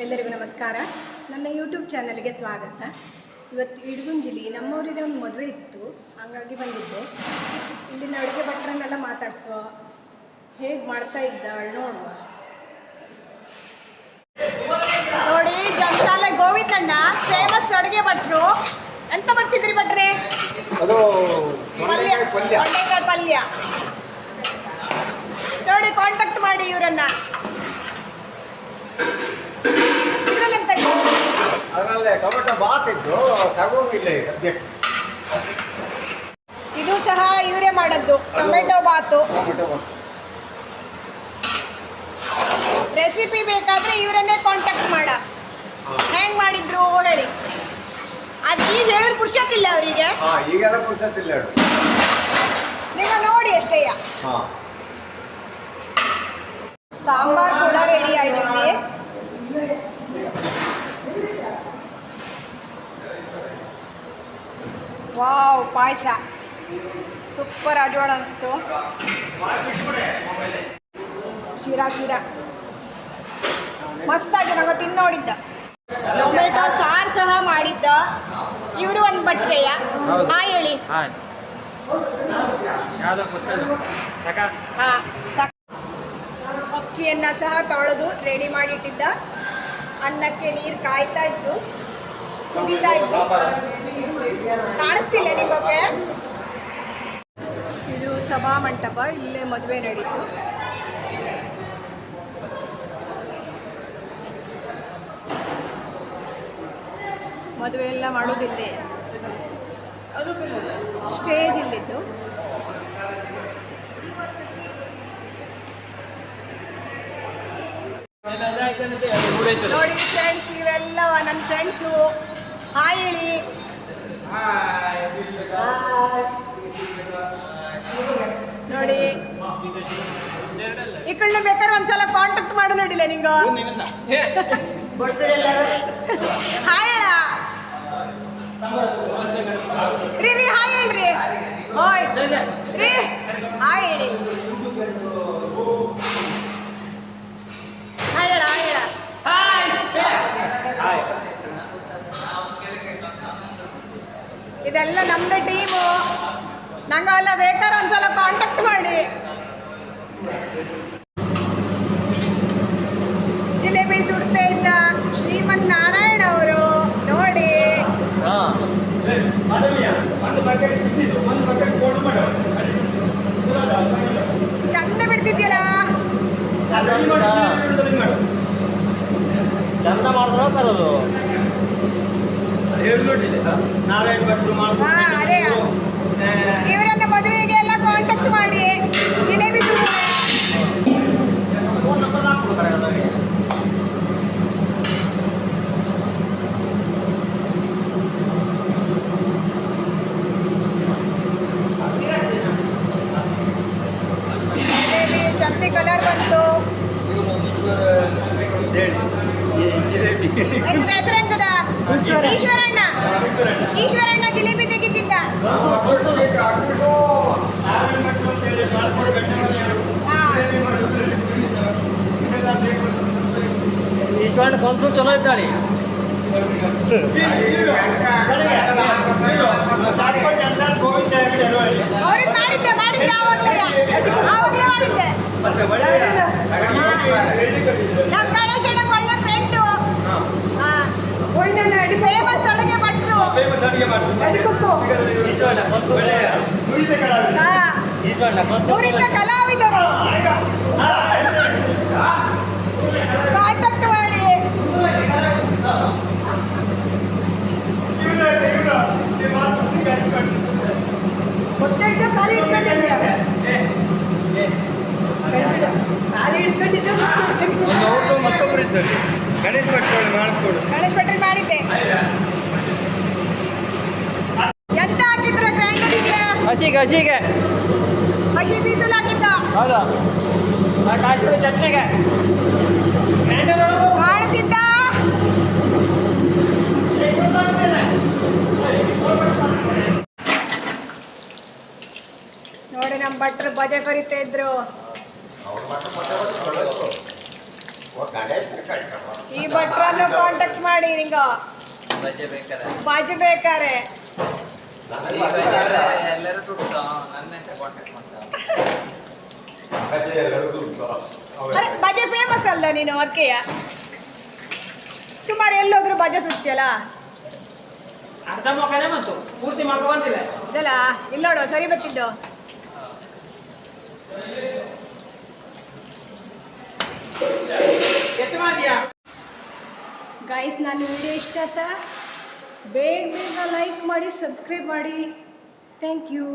ಎಲ್ಲರಿಗೂ ನಮಸ್ಕಾರ. ನನ್ನ ಯೂಟ್ಯೂಬ್ ಚಾನಲ್ಗೆ ಸ್ವಾಗತ. ಇವತ್ತು ಇಡಗುಂಜಿಲಿ ನಮ್ಮೂರಿದೆ ಒಂದು ಮದುವೆ ಇತ್ತು, ಹಾಗಾಗಿ ಬಂದಿದ್ದೆ. ಇಲ್ಲಿನ ಅಡುಗೆ ಭಟ್ರನ್ನೆಲ್ಲ ಮಾತಾಡಿಸುವ, ಹೇಗೆ ಮಾಡ್ತಾ ಇದ್ದಾಳೆ ನೋಡುವ. ನೋಡಿ, ಜಂಸಾಲೆ ಗೋವಿಂದಣ್ಣ ಫೇಮಸ್ ಅಡುಗೆ ಭಟ್ರು. ಎಂತ ಮಾಡ್ತಿದ್ರಿ ಭಟ್ರೆ? ಅದು ತೊಂಡೆಕಾಯಿ ಪಲ್ಯ. ನೋಡಿ, ಕಾಂಟ್ಯಾಕ್ಟ್ ಮಾಡಿ ಇವರನ್ನ. ಇದರಲ್ಲಿ ಎಂತ ಇದೆ? ಅದರಲ್ಲೇ ಟೊಮೆಟೊ ಬಾತ್ ಇದ್ದು ತಗೊಂಡಿಲ್ಲ ಈಗ. ಇದು ಸಹ ಇವರೇ ಮಾಡದ್ದು, ಟೊಮೆಟೊ ಬಾತು. ರೆಸಿಪಿ ಬೇಕಾದ್ರೆ ಇವರನ್ನೇ ಕಾಂಟ್ಯಾಕ್ಟ್ ಮಾಡ. ಹೆಂಗ್ ಮಾಡಿದ್ರು ಹೇಳಿ. ಅದು ಈಗ ಹೇಳಿದ್ರೆ ಪುರ್ಸತ್ತಿಲ್ಲ ಅವರಿಗೆ. ಈಗೆಲ್ಲ ಪುರ್ಸತ್ತಿಲ್ಲ. ನೀವು ನೋಡಿ ಅಷ್ಟೇಯ. ಸಾಂಬಾರ್ ಕೂಡ ರೆಡಿ ಆಯ್ತು ಇಲ್ಲಿ. ವಾವ್, ಪಾಯಸ ಸೂಪರ್ ಅಜೋಳ ಅನಿಸ್ತು. ಶಿರಾ ಮಸ್ತಾಗಿ ನಾವು ತಿಂದು ನೋಡಿದ್ದ. ಟೊಮೆಟೊ ಸಾರು ಸಹ ಮಾಡಿದ್ದ ಇವರು. ಒಂದು ಬಟ್ರೆಯ ಹೇಳಿ. ಅಕ್ಕಿಯನ್ನು ಸಹ ತೊಳೆದು ರೆಡಿ ಮಾಡಿಟ್ಟಿದ್ದ. ಅನ್ನಕ್ಕೆ ನೀರು ಕಾಯ್ತಾ ಇತ್ತು, ಕುದೀತಾ ಇತ್ತು. ಕಾಣಿಸ್ತಿಲ್ಲ ನಿಮಗೆ? ಇದು ಸಭಾ ಮಂಟಪ, ಇಲ್ಲೇ ಮದುವೆ ನಡೀತು. ಮದುವೆ ಎಲ್ಲ ಮಾಡೋದಿಲ್ಲೇ, ಸ್ಟೇಜ್ ಇಲ್ಲಿದ್ದು. ನೋಡಿ ಫ್ರೆಂಡ್ಸ್, ಇವೆಲ್ಲ ನನ್ನ ಫ್ರೆಂಡ್ಸು. ಹಾಯ್ ಹೇಳಿ. ನೋಡಿ, ಈ ಕಡೆ ಬೇಕಾದ್ರೆ ಒಂದ್ಸಲ ಕಾಂಟ್ಯಾಕ್ಟ್ ಮಾಡಲು ನೋಡಿಲ್ಲ ನಿಂಗ. ಹಾಯ್ ಹೇಳ ರೀ, ಹಾಯ್ ಹೇಳ್ರಿ. ಓಯ್ ರೀ, ಹಾಯ್ ಹೇಳಿ. ಹಾಯ್ ಹೇಳ, ಹಾಯ್ ಹೇಳ. ಇದೆಲ್ಲ ನಮ್ದು ಟೀಮು. ನಂಗೆಲ್ಲ ಬೇಕಾದ್ರೆ ಒಂದ್ಸಲ ಕಾಂಟ್ಯಾಕ್ಟ್ ಮಾಡಿ. ಜಿಲೇಬಿ ಸುಡ್ತಾ ಇದ್ದ ಶ್ರೀಮನ್ ನಾರಾಯಣ ಅವರು. ನೋಡಿ, ಚಂದ ಬಿಡ್ತಿದ್ಯಲ್ಲ. ಚಂದ ಮಾಡಿದ್ರು ಅದೇ ಇವರನ್ನ ಮದುವೆಗೆ ಎಲ್ಲ ಕಾಂಟ್ಯಾಕ್ಟ್ ಮಾಡಿ. ಜಿಲೇಬಿ ಚಂದಿ ಕಲರ್ ಬಂತು. ಹೆಸರೆಂತದ? ಈಶ್ವರಣ್ಣ ಜಿಲೇಬಿ ತೆಗಿತಿದ್ದ. ಈಶ್ವರಣ್ಣ ಕಲ್ಸು ಚಲೋ ಇದ್ದಾಳೆ. ಅವ್ರಿಗೆ ಮಾಡಿದ್ದೆ ಆವಾಗಲೇ ಮಾಡಿದ್ದೆ. ನಮ್ಮ ಗಣೇಶಣ್ಣ ಒಳ್ಳೆ ಫ್ರೆಂಡು. ಫೇಮಸ್ ಅಡುಗೆ ಭಟ್ರು. ನುರಿತ ಕಲಾವಿದರು. ಕಾಂಟ್ಯಾಕ್ಟ್ ಮಾಡಿ. ಮತ್ತೊಬ್ಬರು ಇದ್ದಾರೆ, ಗಣೇಶ್ ಭಟ್ರು ಮಾಡಿದ್ದೆ. ಎಂತ ಹಾಕಿದ್ರ ಗ್ರೈಂಡರಿಗೆ? ಹಸಿಗೆ ಹಸಿ ಬೀಸಲು ಹಾಕಿದ್ದ. ಹೌದಾ? ಕಾಶ್ಮೀರಿ ಚಟ್ನಿಗೆ ಮಾಡ್ತಿದ್ದ. ನೋಡಿ, ನಮ್ಮ ಭಟ್ರು ಬಜೆ ಕರಿತಾ ಇದ್ರು. ಈ ಭಟ್ರನ್ನು ಕಾಂಟ್ಯಾಕ್ಟ್ ಮಾಡಿ ನಿಂಗ ಬಾಜಿ ಬೇಕಾರೆ ಎಲ್ಲರೂ ದುಡ್ಡು ನನ್ನೇ ಕಾಂಟ್ಯಾಕ್ಟ್ ಮಾಡ್ತಾರೆ. ಅರೆ ಬಜೆ ಫೇಮಸ್ ಅಲ್ಲ ನೀನು ಅದಕ್ಕೆಯ ಸುಮಾರು ಎಲ್ಲೋದ್ರೂ ಬಜೆ ಸುತ್ತಿಯಲ್ಲ ಅರ್ಧ ಮಕ್ಕನೇ ಬಂತು, ಪೂರ್ತಿ ಮಕ್ಕ ಬಂದಿಲ್ಲ. ಇದಲ್ಲ ಇಲ್ಲಿ ನೋಡು ಸರಿ ಬರ್ತಿದ್ದು. ಎಷ್ಟು ಮಾಡಿಯಾ? ಗೈಸ್, ನಾನು ವಿಡಿಯೋ ಇಷ್ಟ ಆಯ್ತಾ? ಬೇಗ ಬೇಗ ಲೈಕ್ ಮಾಡಿ, ಸಬ್ಸ್ಕ್ರೈಬ್ ಮಾಡಿ. Thank you.